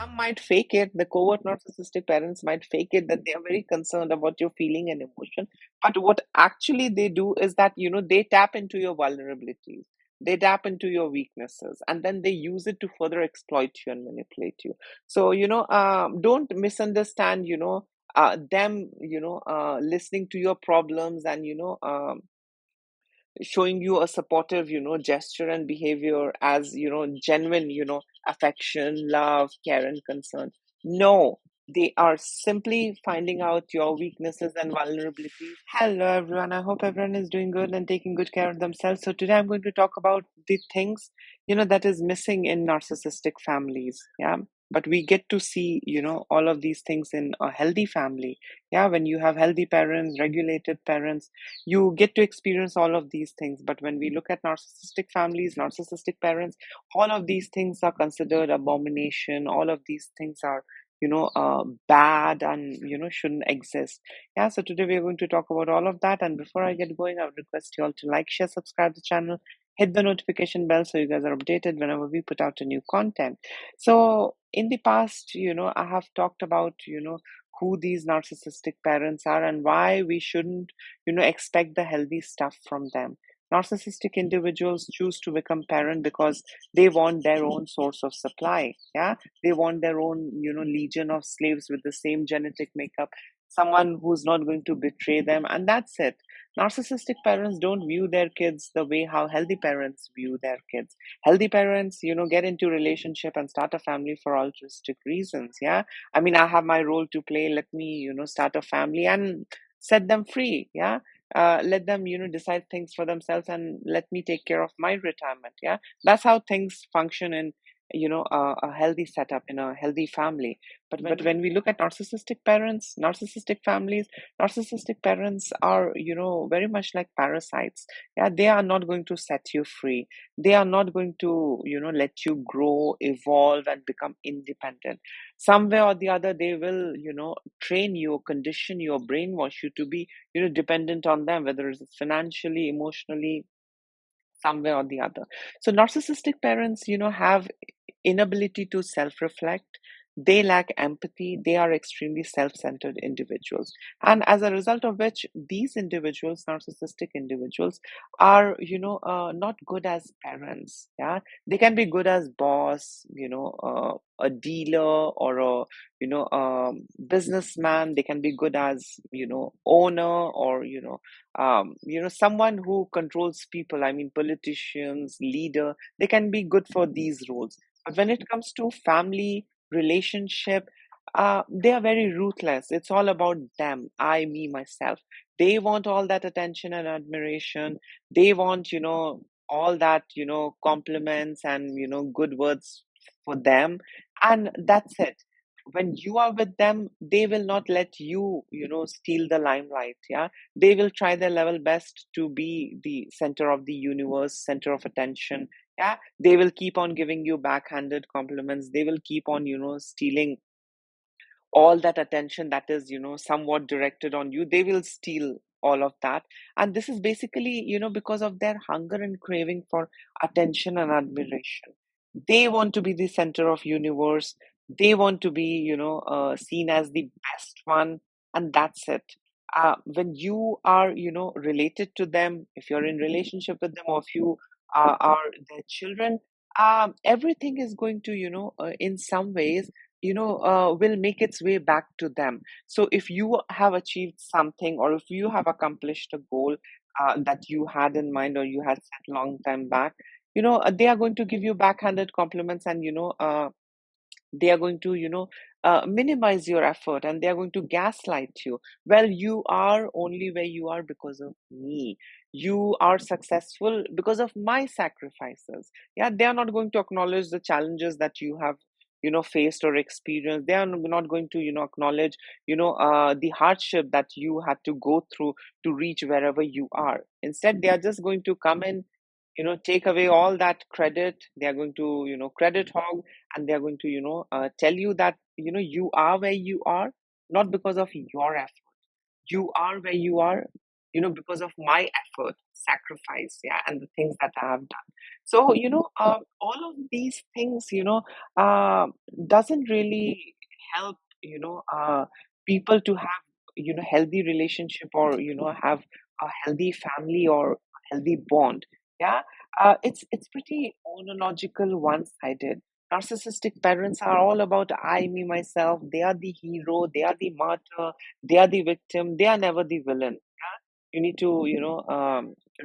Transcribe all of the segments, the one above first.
some might fake it. The covert narcissistic parents might fake it that they are very concerned about your feeling and emotion. But what actually they do is that, they tap into your vulnerabilities. They tap into your weaknesses and then they use it to further exploit you and manipulate you. So, don't misunderstand, them, listening to your problems and, showing you a supportive, gesture and behavior as, genuine, affection, love, care, and concern. No, they are simply finding out your weaknesses and vulnerabilities. Hello, everyone. I hope everyone is doing good and taking good care of themselves. So today I'm going to talk about the things, that is missing in narcissistic families. Yeah. But we get to see, all of these things in a healthy family. Yeah. When you have healthy parents, regulated parents, you get to experience all of these things. But when we look at narcissistic families, narcissistic parents, all of these things are considered abomination. All of these things are, bad and, shouldn't exist. Yeah, so today we're going to talk about all of that. And before I get going, I would request you all to like, share, subscribe the channel, hit the notification bell so you guys are updated whenever we put out a new content. So in the past, I have talked about, who these narcissistic parents are and why we shouldn't, expect the healthy stuff from them. Narcissistic individuals choose to become parent because they want their own source of supply. Yeah, they want their own, legion of slaves with the same genetic makeup, someone who's not going to betray them, and that's it. Narcissistic parents don't view their kids the way how healthy parents view their kids. Healthy parents, get into relationship and start a family for altruistic reasons. Yeah, I mean, I have my role to play. Let me, start a family and set them free. Yeah, let them, decide things for themselves and let me take care of my retirement. Yeah, that's how things function in, a healthy setup in a healthy family. But when we look at narcissistic parents, narcissistic families, narcissistic parents are, very much like parasites. Yeah, they are not going to set you free. They are not going to, let you grow, evolve, and become independent. Somewhere or the other, they will, train you, condition you, or brainwash you to be, dependent on them, whether it's financially, emotionally, somewhere or the other. So narcissistic parents, have inability to self-reflect. They lack empathy. They are extremely self-centered individuals. And as a result of which, these individuals, narcissistic individuals, are, not good as parents. Yeah. They can be good as boss, a dealer or a, businessman. They can be good as, owner or, someone who controls people. I mean, politicians, leader, they can be good for these roles. But when it comes to family, relationship, they are very ruthless. It's all about them, I, me, myself. They want all that attention and admiration. They want, all that, compliments and, good words for them. And that's it. When you are with them, they will not let you, steal the limelight. Yeah, they will try their level best to be the center of the universe, center of attention. Yeah, they will keep on giving you backhanded compliments. They will keep on, stealing all that attention that is, somewhat directed on you. They will steal all of that. And this is basically, because of their hunger and craving for attention and admiration. They want to be the center of universe. They want to be, seen as the best one. And that's it. When you are, related to them, if you're in relationship with them, or if you are their children, everything is going to, in some ways, will make its way back to them. So if you have achieved something, or if you have accomplished a goal that you had in mind or you had set long time back, they are going to give you backhanded compliments, and they are going to, minimize your effort, and they are going to gaslight you. Well, you are only where you are because of me. You are successful because of my sacrifices. Yeah, they are not going to acknowledge the challenges that you have, faced or experienced. They are not going to, acknowledge, the hardship that you had to go through to reach wherever you are. Instead, they are just going to come in, take away all that credit. They are going to, credit hog, and they are going to, tell you that, you are where you are not because of your effort. You are where you are because of my effort, sacrifice, yeah, and the things that I have done. So, all of these things, uh, doesn't really help, people to have, healthy relationship, or, have a healthy family or a healthy bond. Yeah. It's pretty monological, one-sided. Narcissistic parents are all about I, me, myself. They are the hero, they are the martyr, they are the victim, they are never the villain. Yeah? You need to,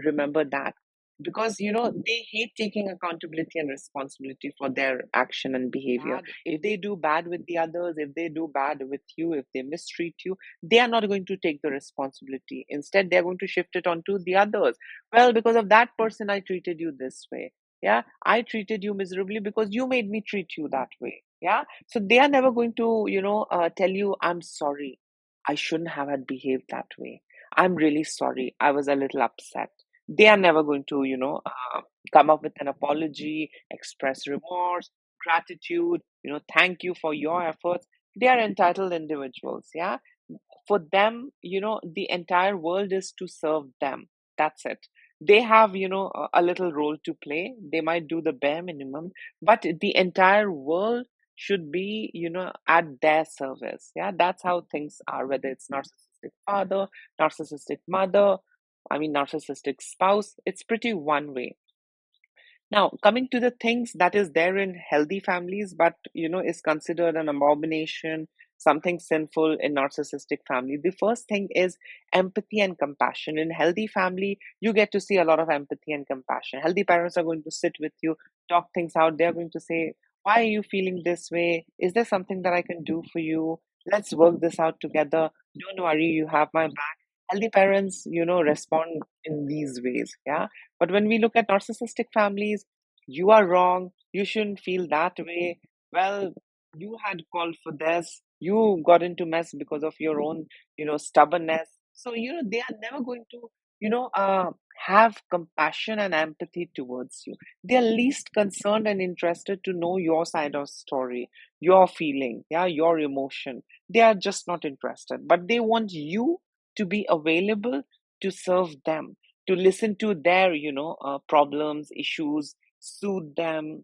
remember that, because, they hate taking accountability and responsibility for their action and behavior. If they do bad with the others, if they do bad with you, if they mistreat you, they are not going to take the responsibility. Instead, they're going to shift it onto the others. Well, because of that person, I treated you this way. Yeah, I treated you miserably because you made me treat you that way. Yeah, so they are never going to, tell you, I'm sorry. I shouldn't have had behaved that way. I'm really sorry. I was a little upset. They are never going to, come up with an apology, express remorse, gratitude, thank you for your efforts. They are entitled individuals. Yeah, for them, the entire world is to serve them. That's it. They have, a little role to play. They might do the bare minimum, but the entire world should be, at their service. Yeah, that's how things are, whether it's narcissistic father, narcissistic mother, I mean, narcissistic spouse. It's pretty one way. Now, coming to the things that is there in healthy families, but is considered an abomination, something sinful in narcissistic family. The first thing is empathy and compassion. In healthy family, you get to see a lot of empathy and compassion. Healthy parents are going to sit with you, talk things out. They're going to say, "Why are you feeling this way? Is there something that I can do for you? Let's work this out together. Don't worry, you have my back." Healthy parents, respond in these ways. Yeah, but when we look at narcissistic families, you are wrong. You shouldn't feel that way. Well, you had called for this. You got into mess because of your own, stubbornness. So, they are never going to, have compassion and empathy towards you. They are least concerned and interested to know your side of story, your feeling, yeah, your emotion. They are just not interested, but they want you to be available to serve them, to listen to their problems, issues, soothe them,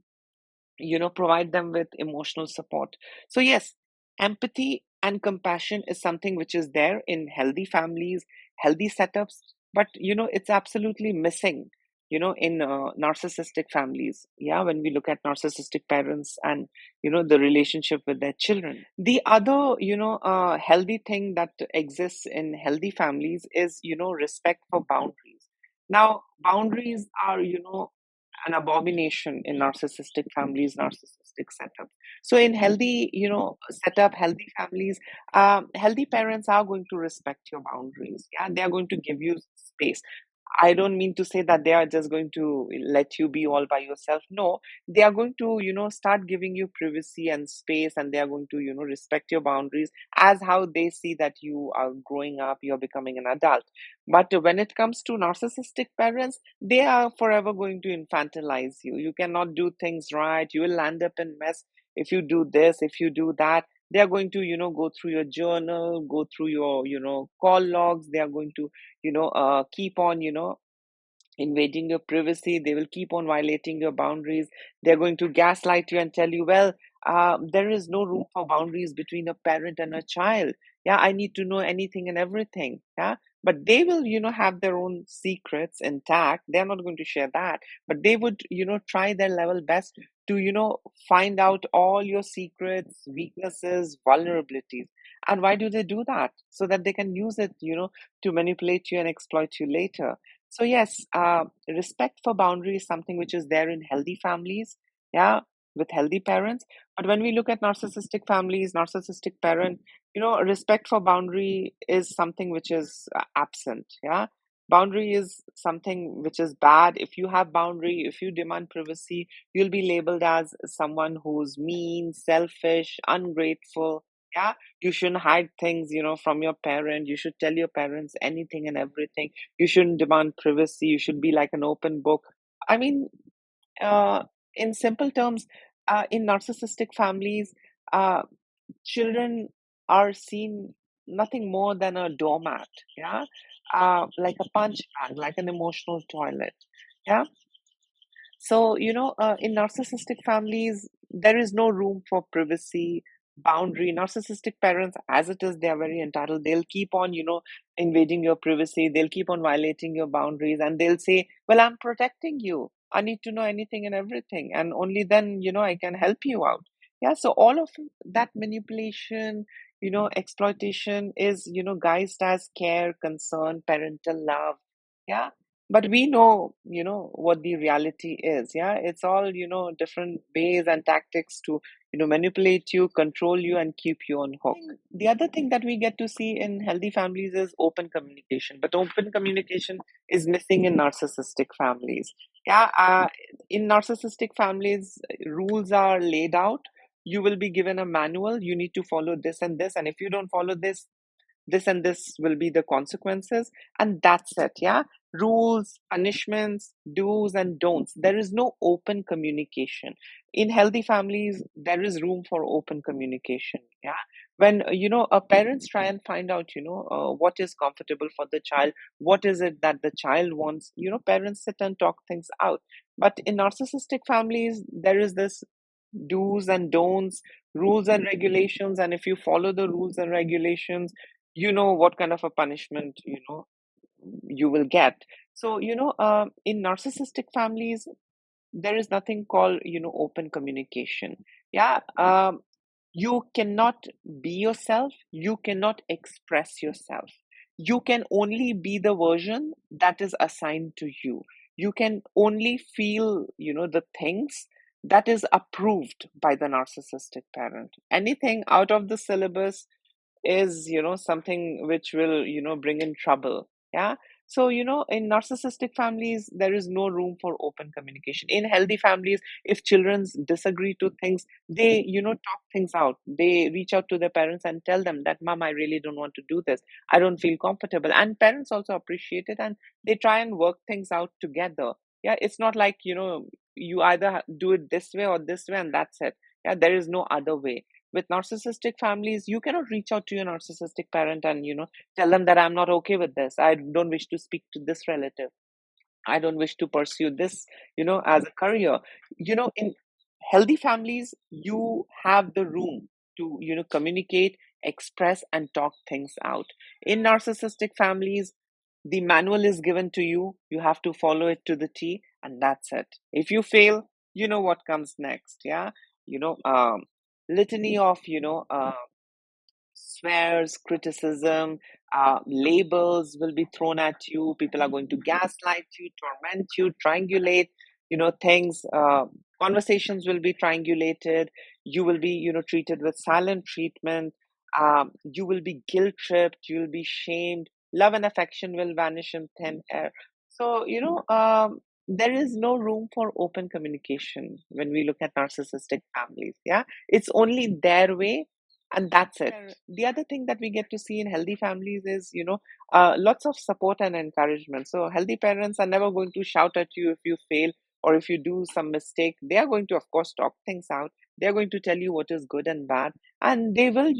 provide them with emotional support. So yes, empathy and compassion is something which is there in healthy families, healthy setups, but it's absolutely missing in narcissistic families. Yeah, when we look at narcissistic parents and the relationship with their children. The other healthy thing that exists in healthy families is respect for boundaries. Now, boundaries are an abomination in narcissistic families, narcissistic setup. So in healthy, setup, healthy families, healthy parents are going to respect your boundaries. Yeah, they are going to give you space. I don't mean to say that they are just going to let you be all by yourself. No, they are going to, start giving you privacy and space, and they are going to, respect your boundaries as how they see that you are growing up, you're becoming an adult. But when it comes to narcissistic parents, they are forever going to infantilize you. You cannot do things right. You will end up in mess if you do this, if you do that. They are going to, go through your journal, go through your, call logs. They are going to, keep on, invading your privacy. They will keep on violating your boundaries. They're going to gaslight you and tell you, well, there is no room for boundaries between a parent and a child. Yeah, I need to know anything and everything. Yeah, but they will, have their own secrets intact. They're not going to share that, but they would, try their level best to, find out all your secrets, weaknesses, vulnerabilities. And why do they do that? So that they can use it, to manipulate you and exploit you later. So yes, respect for boundary is something which is there in healthy families, yeah, with healthy parents. But when we look at narcissistic families, narcissistic parent, respect for boundary is something which is absent, yeah. Boundary is something which is bad. If you have boundary, if you demand privacy, you'll be labeled as someone who's mean, selfish, ungrateful. Yeah, you shouldn't hide things, from your parent. You should tell your parents anything and everything. You shouldn't demand privacy. You should be like an open book. I mean, uh, in simple terms, in narcissistic families, uh, children are seen nothing more than a doormat, yeah, like a punch bag, like an emotional toilet, yeah. So, in narcissistic families, there is no room for privacy, boundary. Narcissistic parents, as it is, they are very entitled. They'll keep on, invading your privacy. They'll keep on violating your boundaries, and they'll say, well, I'm protecting you. I need to know anything and everything. And only then, I can help you out. Yeah. So all of that manipulation, exploitation is, guised as care, concern, parental love. Yeah, but we know, what the reality is. Yeah, it's all, different ways and tactics to, manipulate you, control you, and keep you on hook. The other thing that we get to see in healthy families is open communication, but open communication is missing in narcissistic families. Yeah, in narcissistic families, rules are laid out. You will be given a manual. You need to follow this and this, and if you don't follow this and this will be the consequences, and that's it. Yeah, rules, punishments, do's and don'ts. There is no open communication. In healthy families, there is room for open communication. Yeah, when parents try and find out, what is comfortable for the child, what is it that the child wants, parents sit and talk things out. But in narcissistic families, there is this do's and don'ts, rules and regulations, and if you follow the rules and regulations, you know what kind of a punishment you will get. So in narcissistic families, there is nothing called open communication. Yeah, you cannot be yourself, you cannot express yourself, you can only be the version that is assigned to you. You can only feel the things that is approved by the narcissistic parent. Anything out of the syllabus is something which will bring in trouble. Yeah, so in narcissistic families, there is no room for open communication. In healthy families, if children disagree to things, they talk things out. They reach out to their parents and tell them that, mom, I really don't want to do this, I don't feel comfortable, and parents also appreciate it, and they try and work things out together. Yeah, it's not like you either do it this way or this way and that's it. Yeah, there is no other way. With narcissistic families, you cannot reach out to your narcissistic parent and tell them that I'm not okay with this, I don't wish to speak to this relative, I don't wish to pursue this as a career. In healthy families, you have the room to communicate, express, and talk things out. In narcissistic families, the manual is given to you, you have to follow it to the T, and that's it. If you fail, you know what comes next. Yeah, you know litany of swears, criticism, labels will be thrown at you. People are going to gaslight you, torment you, triangulate, things. Conversations will be triangulated. You will be, treated with silent treatment. You will be guilt tripped. You will be shamed. Love and affection will vanish in thin air. So, there is no room for open communication when we look at narcissistic families. Yeah, it's only their way, and that's it. The other thing that we get to see in healthy families is lots of support and encouragement. So healthy parents are never going to shout at you if you fail or if you do some mistake. They are going to, of course, talk things out. They are going to tell you what is good and bad, and they will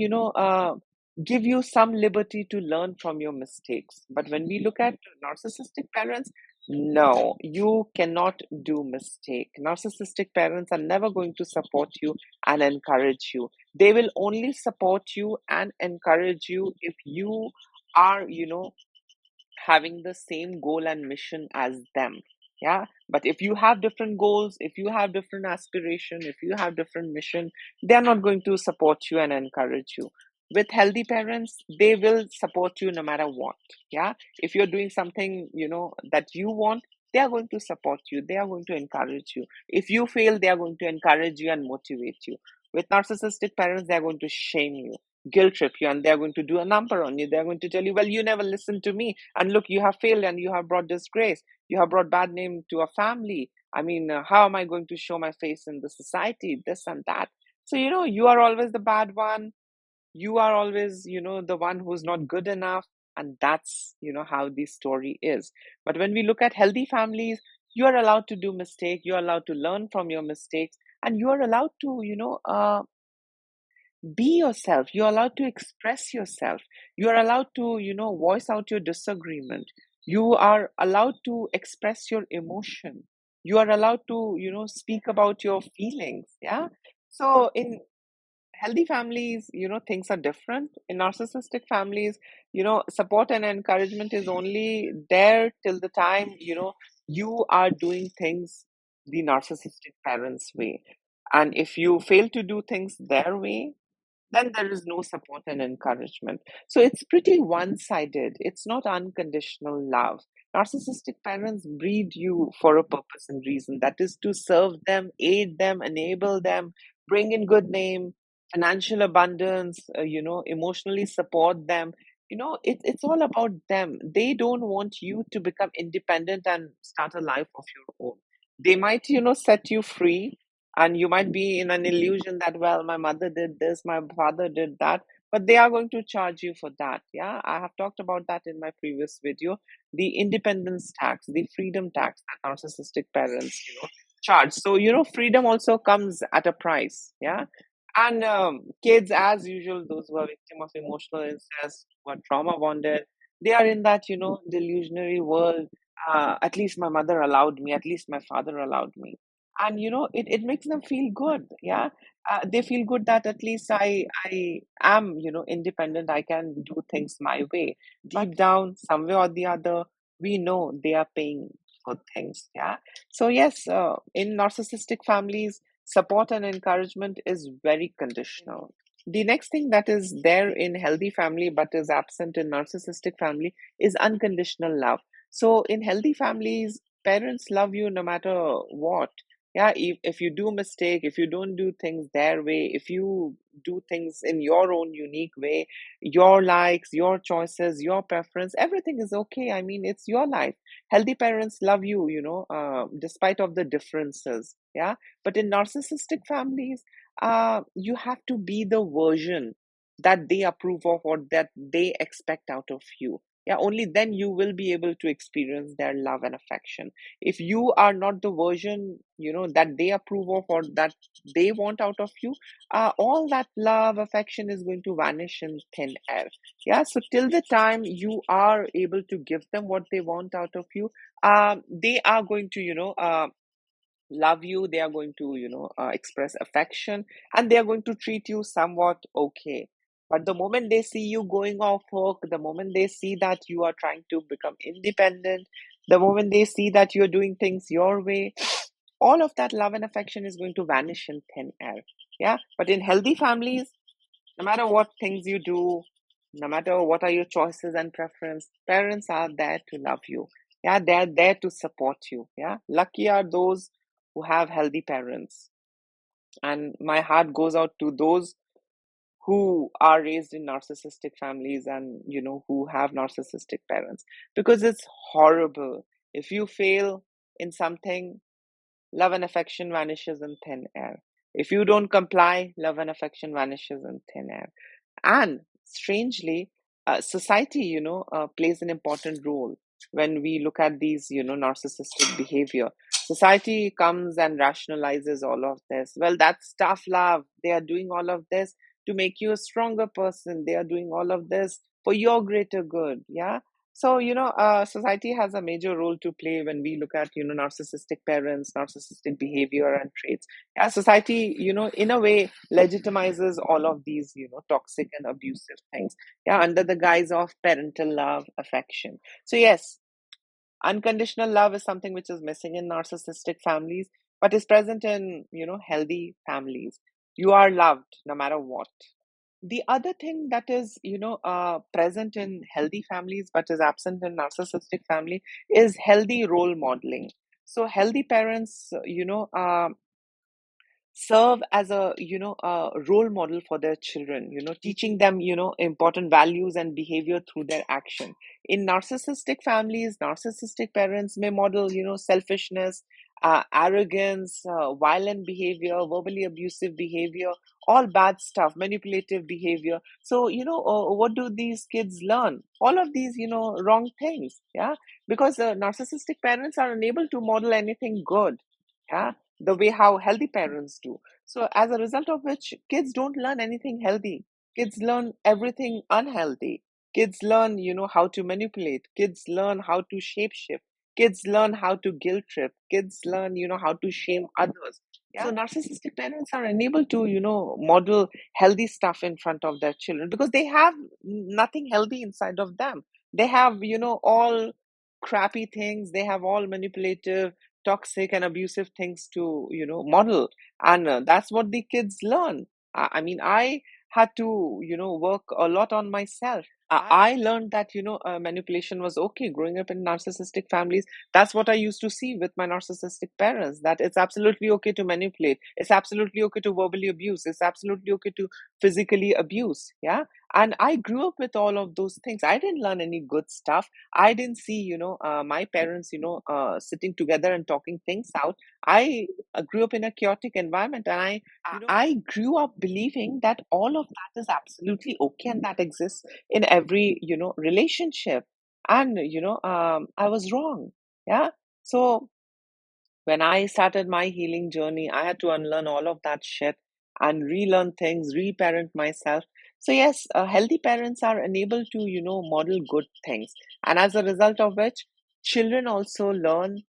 give you some liberty to learn from your mistakes. But when we look at narcissistic parents, no, you cannot do mistake. Narcissistic parents are never going to support you and encourage you. They will only support you and encourage you if you are having the same goal and mission as them. Yeah, but if you have different goals, if you have different aspiration, if you have different mission, they are not going to support you and encourage you. With healthy parents, they will support you no matter what. Yeah, if you're doing something that you want, they are going to support you, they are going to encourage you. If you fail, they are going to encourage you and motivate you. With narcissistic parents, they are going to shame you, guilt trip you, and they are going to do a number on you. They are going to tell you, well, you never listened to me, and look, you have failed and you have brought disgrace, you have brought bad name to a family. I mean, how am I going to show my face in the society, this and that? So you are always the bad one, you are always the one who's not good enough, and that's how the story is. But when we look at healthy families, you are allowed to do mistake, you are allowed to learn from your mistakes, and you are allowed to Be yourself. You're allowed to express yourself. You are allowed to, voice out your disagreement. You are allowed to express your emotion. You are allowed to, speak about your feelings. Yeah. So in healthy families, things are different. In narcissistic families, support and encouragement is only there till the time, you are doing things the narcissistic parents' way. And if you fail to do things their way, then there is no support and encouragement. So it's pretty one sided. It's not unconditional love. Narcissistic parents breed you for a purpose and reason, that is to serve them, aid them, enable them, bring in good name, financial abundance, emotionally support them. It's all about them. They don't want you to become independent and start a life of your own. They might, set you free, and you might be in an illusion that, well, my mother did this, my father did that, but they are going to charge you for that. Yeah, I have talked about that in my previous video. The independence tax, the freedom tax that narcissistic parents, charge. So, freedom also comes at a price. Yeah. And kids, as usual, those who are victim of emotional incest, who are trauma bonded, they are in that, delusionary world. At least my mother allowed me, at least my father allowed me. And it makes them feel good. Yeah. They feel good that at least I am, independent. I can do things my way. Deep down, somewhere or the other, we know they are paying for things. Yeah. So yes, in narcissistic families, support and encouragement is very conditional. The next thing that is there in healthy family but is absent in narcissistic family is unconditional love. So in healthy families, parents love you no matter what. Yeah, if you do mistake, if you don't do things their way, if you do things in your own unique way, your likes, your choices, your preference, everything is okay. I mean, it's your life. Healthy parents love you, despite of the differences. Yeah. But in narcissistic families, you have to be the version that they approve of or that they expect out of you. Yeah, only then you will be able to experience their love and affection. If you are not the version, that they approve of or that they want out of you, all that love, affection is going to vanish in thin air. Yeah, so till the time you are able to give them what they want out of you, they are going to, love you. They are going to, express affection, and they are going to treat you somewhat okay. But the moment they see you going off hook, the moment they see that you are trying to become independent, the moment they see that you're doing things your way, all of that love and affection is going to vanish in thin air. Yeah. But in healthy families, no matter what things you do, no matter what are your choices and preference, parents are there to love you. Yeah, they're there to support you. Yeah, lucky are those who have healthy parents. And my heart goes out to those who are raised in narcissistic families and, who have narcissistic parents, because it's horrible. If you fail in something, love and affection vanishes in thin air. If you don't comply, love and affection vanishes in thin air. And strangely, society, plays an important role when we look at these, narcissistic behavior. Society comes and rationalizes all of this. Well, that's tough love. They are doing all of this to make you a stronger person. They are doing all of this for your greater good. Yeah. So, society has a major role to play when we look at, narcissistic parents, narcissistic behavior and traits. Yeah, society, in a way legitimizes all of these, toxic and abusive things. Yeah, under the guise of parental love, affection. So, yes, unconditional love is something which is missing in narcissistic families, but is present in, healthy families. You are loved no matter what. The other thing that is, present in healthy families but is absent in narcissistic family is healthy role modeling. So healthy parents, serve as a, a role model for their children, teaching them, important values and behavior through their action. In narcissistic families, narcissistic parents may model, selfishness, arrogance, violent behavior, verbally abusive behavior, all bad stuff, manipulative behavior. So, what do these kids learn? All of these, wrong things. Yeah, because narcissistic parents are unable to model anything good. Yeah, the way how healthy parents do. So as a result of which, kids don't learn anything healthy. Kids learn everything unhealthy. Kids learn, how to manipulate. Kids learn how to shape shift. Kids learn how to guilt trip. Kids learn, how to shame others. So narcissistic parents are unable to, model healthy stuff in front of their children because they have nothing healthy inside of them. They have, all crappy things. They have all manipulative, toxic, and abusive things to, model. And that's what the kids learn. I mean, I had to, work a lot on myself. I learned that, manipulation was okay growing up in narcissistic families. That's what I used to see with my narcissistic parents, that it's absolutely okay to manipulate. It's absolutely okay to verbally abuse. It's absolutely okay to physically abuse. Yeah. And I grew up with all of those things. I didn't learn any good stuff. I didn't see, my parents, sitting together and talking things out. I grew up in a chaotic environment, and I grew up believing that all of that is absolutely okay and that exists in every, relationship. And, I was wrong. Yeah. So when I started my healing journey, I had to unlearn all of that shit and relearn things, reparent myself. So, yes, healthy parents are unable to, model good things. And as a result of which, children also learn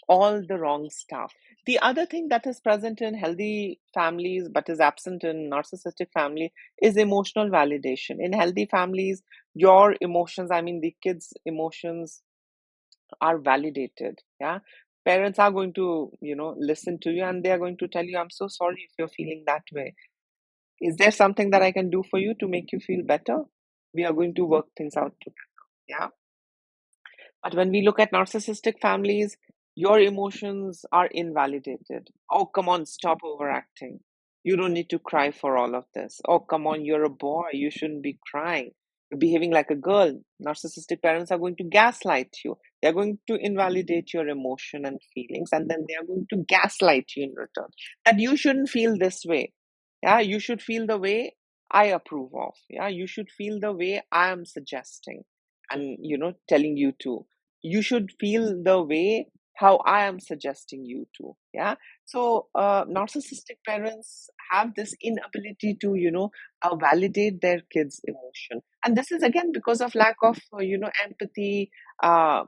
all the wrong stuff. The other thing that is present in healthy families but is absent in narcissistic family is emotional validation. In healthy families, your emotions, I mean the kids' emotions, are validated. Yeah. Parents are going to, listen to you, and they are going to tell you, I'm so sorry if you're feeling that way. Is there something that I can do for you to make you feel better? We are going to work things out together. Yeah. But when we look at narcissistic families, your emotions are invalidated. Oh, come on, stop overacting. You don't need to cry for all of this. Oh, come on, you're a boy. You shouldn't be crying. You're behaving like a girl. Narcissistic parents are going to gaslight you. They're going to invalidate your emotion and feelings, and then they are going to gaslight you in return. That you shouldn't feel this way. Yeah, you should feel the way I approve of. Yeah, you should feel the way I am suggesting and, telling you to. You should feel the way how I am suggesting you to. Yeah. So narcissistic parents have this inability to, validate their kids' emotion. And this is again because of lack of, empathy, uh,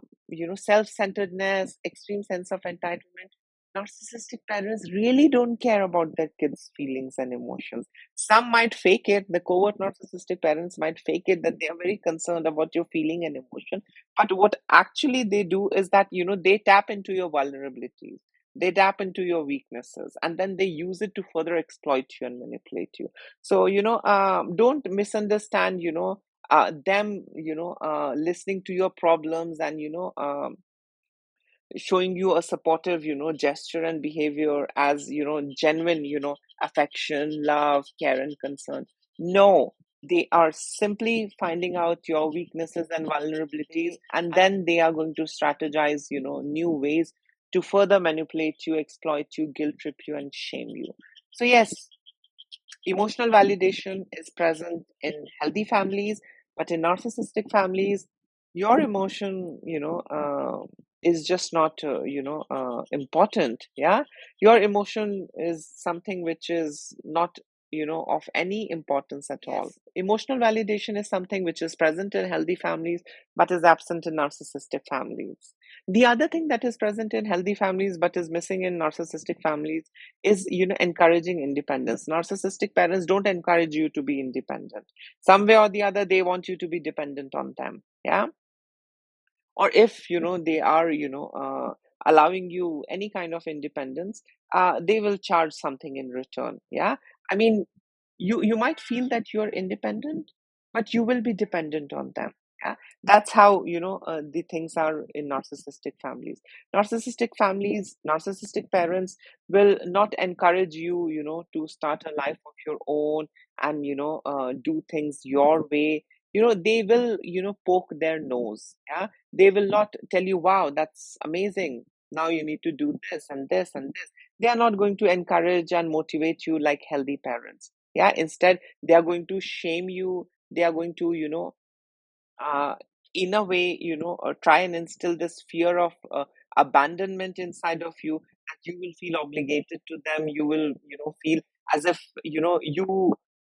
self-centeredness, extreme sense of entitlement. Narcissistic parents really don't care about their kids' feelings and emotions. Some might fake it. The covert narcissistic parents might fake it that they are very concerned about your feeling and emotion. But what actually they do is that, they tap into your vulnerabilities. They tap into your weaknesses, and then they use it to further exploit you and manipulate you. So, don't misunderstand, them, listening to your problems and, showing you a supportive, gesture and behavior as, genuine, affection, love, care, and concern. No, they are simply finding out your weaknesses and vulnerabilities, and then they are going to strategize, new ways to further manipulate you, exploit you, guilt trip you, and shame you. So, yes, emotional validation is present in healthy families, but in narcissistic families, your emotion, is just not, important. Yeah. Your emotion is something which is not, of any importance at all. Yes. Emotional validation is something which is present in healthy families, but is absent in narcissistic families. The other thing that is present in healthy families, but is missing in narcissistic families is, encouraging independence. Narcissistic parents don't encourage you to be independent. Some way or the other, they want you to be dependent on them. Yeah. Or if, they are, allowing you any kind of independence, they will charge something in return. Yeah. I mean, you might feel that you're independent, but you will be dependent on them. Yeah. That's how, the things are in narcissistic parents will not encourage you, to start a life of your own and, do things your way. They will, poke their nose. Yeah. They will not tell you, wow, that's amazing, now you need to do this and this and this. They are not going to encourage and motivate you like healthy parents. Yeah. Instead, they are going to shame you. They are going to, uh, in a way, try and instill this fear of abandonment inside of you. that you will feel obligated to them. You will, feel as if, you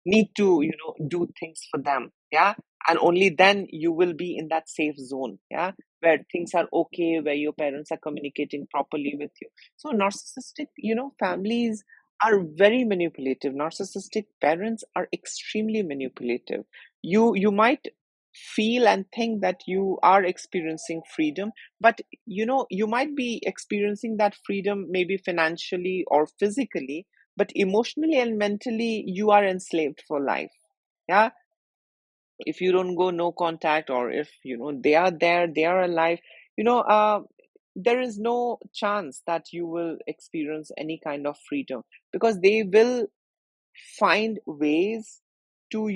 need to, do things for them. Yeah. And only then you will be in that safe zone. Yeah. Where things are okay, where your parents are communicating properly with you. So narcissistic, families are very manipulative. Narcissistic parents are extremely manipulative. You might feel and think that you are experiencing freedom, but you might be experiencing that freedom maybe financially or physically, but emotionally and mentally you are enslaved for life. Yeah. If you don't go, no contact, or if they are there, they are alive, you know uh there is no chance that you will experience any kind of freedom, because they will find ways to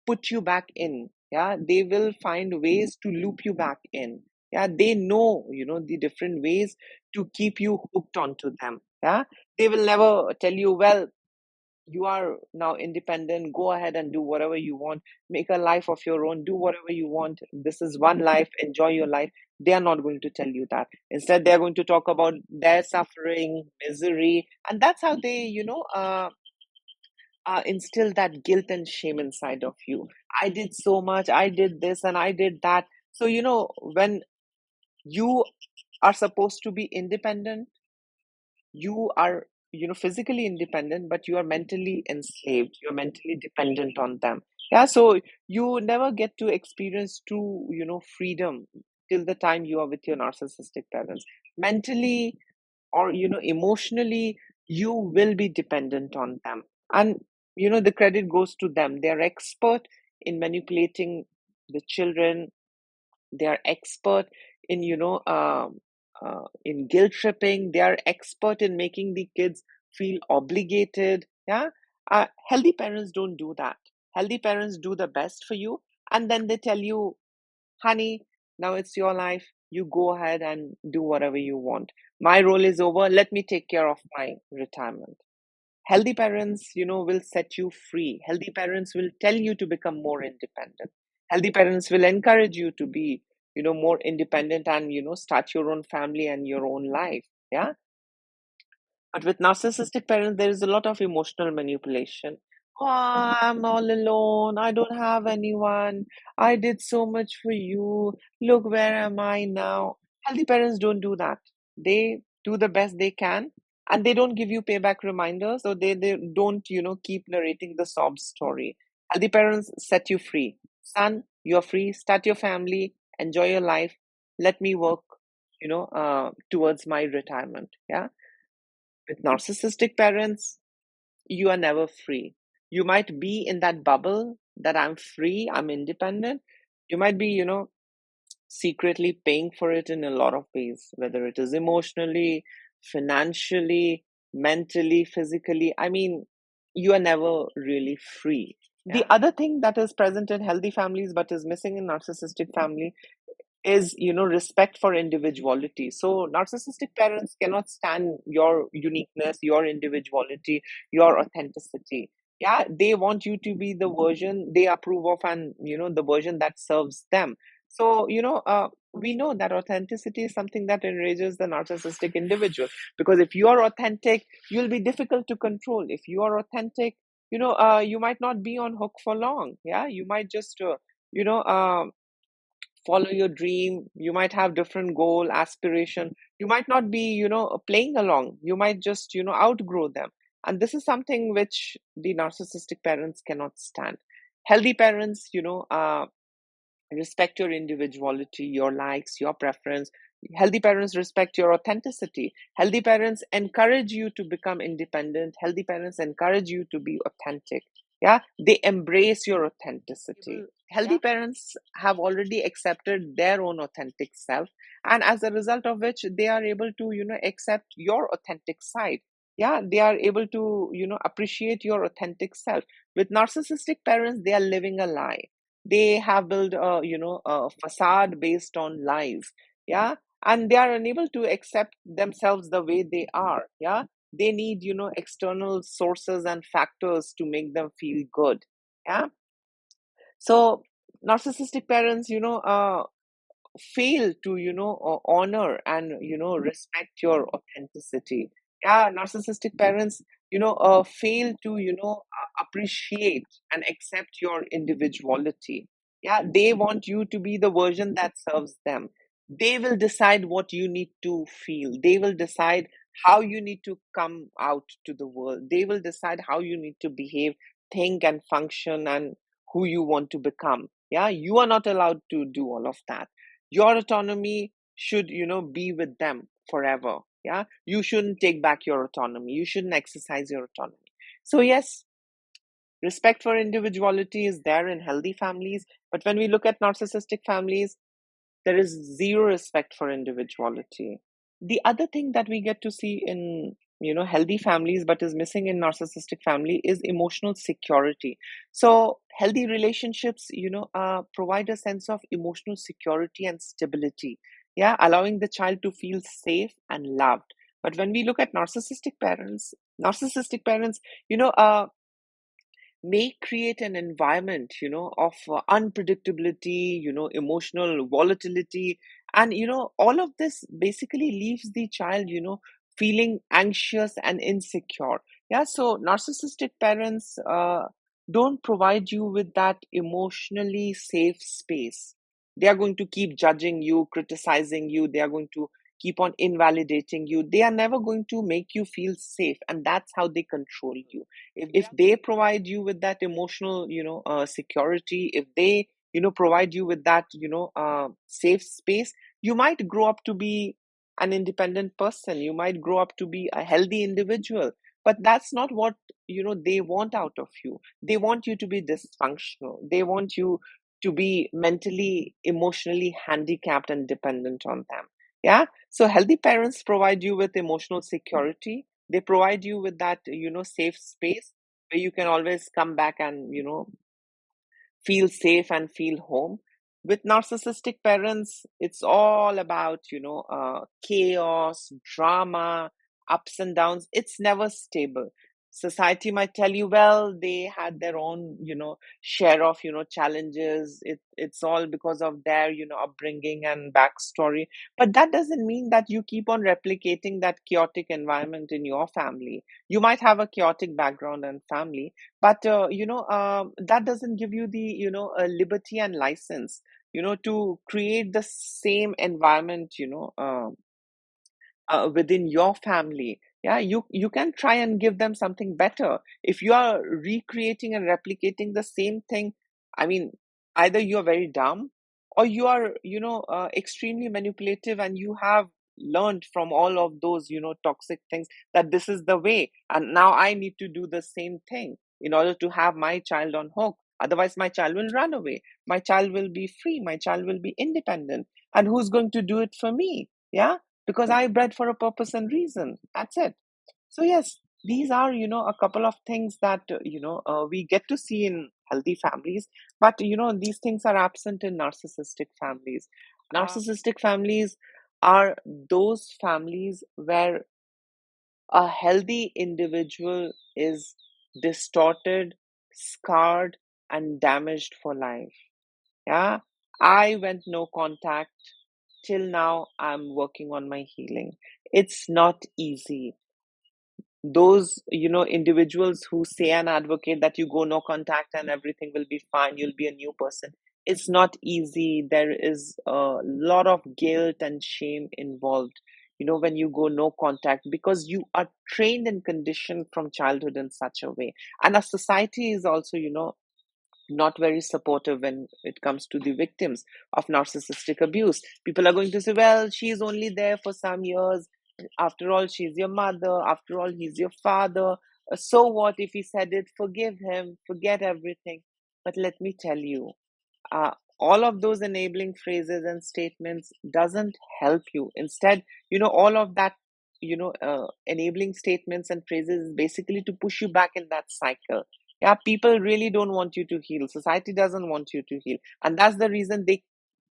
put you back in. Yeah, they will find ways to loop you back in. Yeah, they know the different ways to keep you hooked onto them. Yeah, they will never tell you, well, you are now independent, go ahead and do whatever you want, make a life of your own, do whatever you want, this is one life, enjoy your life. They are not going to tell you that. Instead, they are going to talk about their suffering, misery, and that's how they instill that guilt and shame inside of you. I did so much, I did this and I did that. So when you are supposed to be independent, you are physically independent, but you are mentally enslaved, you're mentally dependent on them. Yeah, so you never get to experience true freedom till the time you are with your narcissistic parents. Mentally or emotionally, you will be dependent on them. And the credit goes to them. They are expert in manipulating the children. They are expert in in guilt tripping. They are expert in making the kids feel obligated. Yeah. Healthy parents don't do that. Healthy parents do the best for you, and then they tell you, honey, now it's your life, you go ahead and do whatever you want, my role is over, let me take care of my retirement. Healthy parents will set you free. Healthy parents will tell you to become more independent. Healthy parents will encourage you to be more independent and start your own family and your own life. Yeah. But with narcissistic parents, there is a lot of emotional manipulation. Oh, I'm all alone. I don't have anyone. I did so much for you. Look, where am I now? Healthy parents don't do that. They do the best they can, and they don't give you payback reminders, or they don't, keep narrating the sob story. Healthy parents set you free. Son, you're free. Start your family. Enjoy your life. Let me work, towards my retirement. Yeah. With narcissistic parents, you are never free. You might be in that bubble that I'm free, I'm independent. You might be, secretly paying for it in a lot of ways, whether it is emotionally, financially, mentally, physically. I mean, you are never really free. The other thing that is present in healthy families but is missing in narcissistic family is respect for individuality. So narcissistic parents cannot stand your uniqueness, your individuality, your authenticity. Yeah, they want you to be the version they approve of, and the version that serves them. So we know that authenticity is something that enrages the narcissistic individual, because if you are authentic, you'll be difficult to control. If you are authentic, you might not be on hook for long. Yeah, you might just you know follow your dream. You might have different goal, aspiration. You might not be playing along. You might just outgrow them. And this is something which the narcissistic parents cannot stand. Healthy parents respect your individuality, your likes, your preference. Healthy parents respect your authenticity. Healthy parents encourage you to become independent. Healthy parents encourage you to be authentic. Yeah, they embrace your authenticity. Healthy parents have already accepted their own authentic self, and as a result of which, they are able to accept your authentic side. Yeah, they are able to appreciate your authentic self. With narcissistic parents, they are living a lie. They have built a facade based on lies. Yeah, and they are unable to accept themselves the way they are. Yeah, they need external sources and factors to make them feel good. Yeah. So narcissistic parents fail to honor and respect your authenticity. Yeah, narcissistic parents fail to appreciate and accept your individuality. Yeah, they want you to be the version that serves them. They will decide what you need to feel. They will decide how you need to come out to the world. They will decide how you need to behave, think, and function, and who you want to become. Yeah, you are not allowed to do all of that. Your autonomy should be with them forever. Yeah, you shouldn't take back your autonomy. You shouldn't exercise your autonomy. So yes, respect for individuality is there in healthy families, but when we look at narcissistic families, there is zero respect for individuality. The other thing that we get to see in healthy families but is missing in narcissistic family is emotional security. So healthy relationships provide a sense of emotional security and stability, yeah, allowing the child to feel safe and loved. But when we look at narcissistic parents you know may create an environment of unpredictability, emotional volatility, and all of this basically leaves the child feeling anxious and insecure. Yeah, so narcissistic parents don't provide you with that emotionally safe space. They are going to keep judging you, criticizing you. They are going to keep on invalidating you. They are never going to make you feel safe, and that's how they control you. If they provide you with that emotional security, if they provide you with that safe space, you might grow up to be an independent person. You might grow up to be a healthy individual, but that's not what they want out of you. They want you to be dysfunctional. They want you to be mentally, emotionally handicapped and dependent on them. Yeah, so healthy parents provide you with emotional security. They provide you with that safe space where you can always come back and feel safe and feel home. With narcissistic parents, it's all about chaos, drama, ups and downs. It's never stable. Society might tell you, well, they had their own share of challenges. It's all because of their upbringing and backstory. But that doesn't mean that you keep on replicating that chaotic environment in your family. You might have a chaotic background and family, but that doesn't give you the liberty and license to create the same environment within your family. Yeah, you can try and give them something better. If you are recreating and replicating the same thing, I mean, either you're very dumb, or you are extremely manipulative, and you have learned from all of those toxic things that this is the way, and now I need to do the same thing in order to have my child on hook. Otherwise my child will run away, my child will be free, my child will be independent, and who's going to do it for me? Yeah, because I bred for a purpose and reason. That's it. So yes, these are a couple of things that we get to see in healthy families, but these things are absent in narcissistic families. Narcissistic families are those families where a healthy individual is distorted, scarred, and damaged for life. Yeah, I went no contact. Till now, I'm working on my healing. It's not easy. Those individuals who say and advocate that you go no contact and everything will be fine, you'll be a new person, it's not easy. There is a lot of guilt and shame involved when you go no contact, because you are trained and conditioned from childhood in such a way. And our society is also not very supportive when it comes to the victims of narcissistic abuse. People are going to say, well, she's only there for some years. After all, she's your mother. After all, he's your father. So what if he said it? Forgive him, forget everything. But let me tell you, uh, all of those enabling phrases and statements doesn't help you. Instead, all of that enabling statements and phrases is basically to push you back in that cycle. Yeah, people really don't want you to heal. Society doesn't want you to heal, and that's the reason they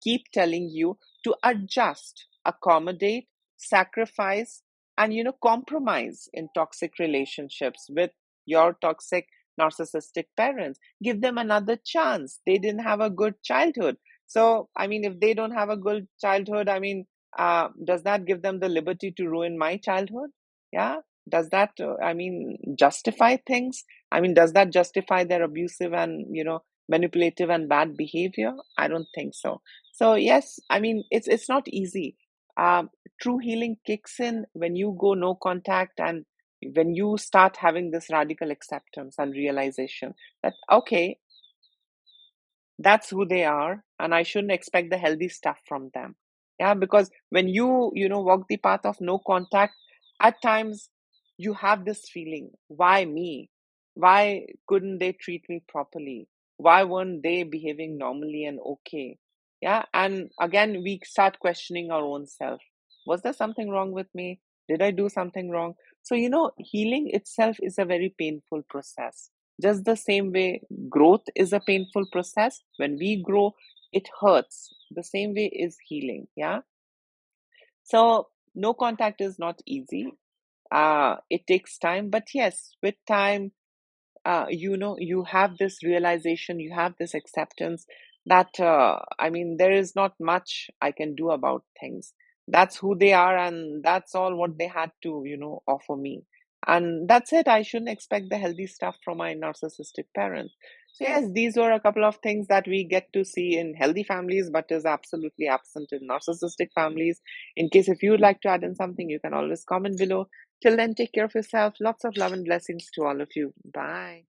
keep telling you to adjust, accommodate, sacrifice, and compromise in toxic relationships with your toxic narcissistic parents. Give them another chance. They didn't have a good childhood. So, I mean, if they don't have a good childhood, I mean, does that give them the liberty to ruin my childhood? Yeah. Does that, I mean, justify things? I mean, does that justify their abusive and, manipulative and bad behavior? I don't think so. So, yes, I mean, it's not easy. True healing kicks in when you go no contact and when you start having this radical acceptance and realization that, okay, that's who they are, and I shouldn't expect the healthy stuff from them. Yeah, because when you walk the path of no contact, at times you have this feeling, why me? Why couldn't they treat me properly? Why weren't they behaving normally and okay? Yeah, and again we start questioning our own self. Was there something wrong with me? Did I do something wrong? So healing itself is a very painful process, just the same way growth is a painful process. When we grow, it hurts. The same way is healing. Yeah. So no contact is not easy. It takes time, but yes, with time, you have this realization, you have this acceptance that, I mean, there is not much I can do about things. That's who they are, and that's all what they had to, offer me. And that's it. I shouldn't expect the healthy stuff from my narcissistic parents. So, yes, these were a couple of things that we get to see in healthy families, but is absolutely absent in narcissistic families. In case if you would like to add in something, you can always comment below. Till then, take care of yourself. Lots of love and blessings to all of you. Bye.